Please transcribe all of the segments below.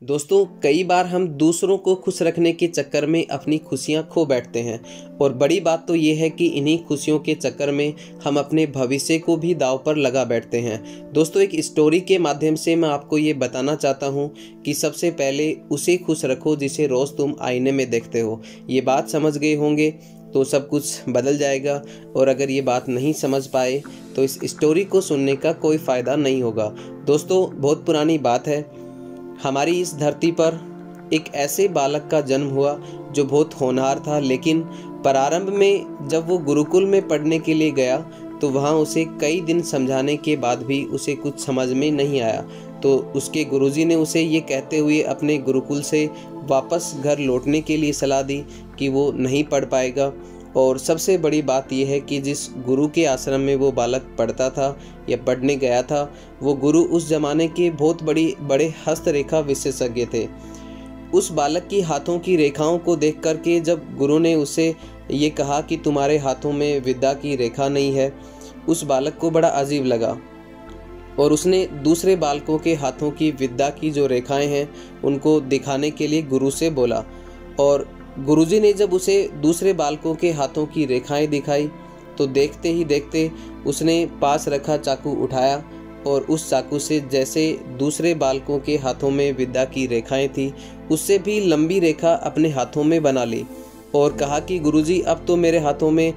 दोस्तों, कई बार हम दूसरों को खुश रखने के चक्कर में अपनी खुशियां खो बैठते हैं और बड़ी बात तो ये है कि इन्हीं खुशियों के चक्कर में हम अपने भविष्य को भी दांव पर लगा बैठते हैं। दोस्तों, एक स्टोरी के माध्यम से मैं आपको ये बताना चाहता हूँ कि सबसे पहले उसे खुश रखो जिसे रोज़ तुम आईने में देखते हो। ये बात समझ गए होंगे तो सब कुछ बदल जाएगा, और अगर ये बात नहीं समझ पाए तो इस स्टोरी को सुनने का कोई फ़ायदा नहीं होगा। दोस्तों, बहुत पुरानी बात है। हमारी इस धरती पर एक ऐसे बालक का जन्म हुआ जो बहुत होनहार था, लेकिन प्रारंभ में जब वो गुरुकुल में पढ़ने के लिए गया तो वहाँ उसे कई दिन समझाने के बाद भी उसे कुछ समझ में नहीं आया। तो उसके गुरुजी ने उसे ये कहते हुए अपने गुरुकुल से वापस घर लौटने के लिए सलाह दी कि वो नहीं पढ़ पाएगा। और सबसे बड़ी बात यह है कि जिस गुरु के आश्रम में वो बालक पढ़ता था या पढ़ने गया था, वो गुरु उस ज़माने के बहुत बड़े हस्तरेखा विशेषज्ञ थे। उस बालक की हाथों की रेखाओं को देख कर के जब गुरु ने उसे ये कहा कि तुम्हारे हाथों में विद्या की रेखा नहीं है, उस बालक को बड़ा अजीब लगा और उसने दूसरे बालकों के हाथों की विद्या की जो रेखाएं हैं उनको दिखाने के लिए गुरु से बोला। और गुरुजी ने जब उसे दूसरे बालकों के हाथों की रेखाएं दिखाई तो देखते ही देखते उसने पास रखा चाकू उठाया और उस चाकू से जैसे दूसरे बालकों के हाथों में विद्या की रेखाएं थी, उससे भी लंबी रेखा अपने हाथों में बना ली और कहा कि गुरुजी, अब तो मेरे हाथों में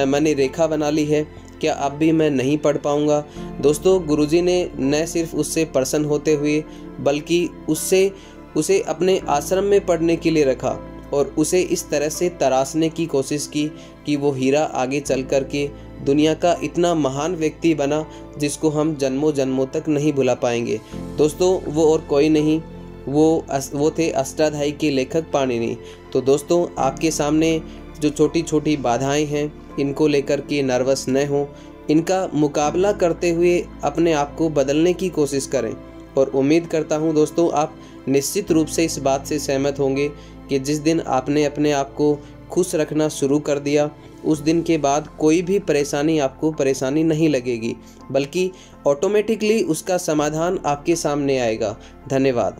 मैंने रेखा बना ली है, क्या अब भी मैं नहीं पढ़ पाऊंगा? दोस्तों, गुरुजी ने न सिर्फ उससे प्रसन्न होते हुए बल्कि उसे अपने आश्रम में पढ़ने के लिए रखा और उसे इस तरह से तराशने की कोशिश की कि वो हीरा आगे चल कर के दुनिया का इतना महान व्यक्ति बना जिसको हम जन्मों जन्मों तक नहीं भुला पाएंगे। दोस्तों, वो और कोई नहीं, वो थे अष्टाध्यायी के लेखक पाणिनि। तो दोस्तों, आपके सामने जो छोटी छोटी बाधाएं हैं, इनको लेकर के नर्वस न हो, इनका मुकाबला करते हुए अपने आप को बदलने की कोशिश करें। और उम्मीद करता हूं दोस्तों, आप निश्चित रूप से इस बात से सहमत होंगे कि जिस दिन आपने अपने आप को खुश रखना शुरू कर दिया, उस दिन के बाद कोई भी परेशानी आपको परेशानी नहीं लगेगी, बल्कि ऑटोमेटिकली उसका समाधान आपके सामने आएगा। धन्यवाद।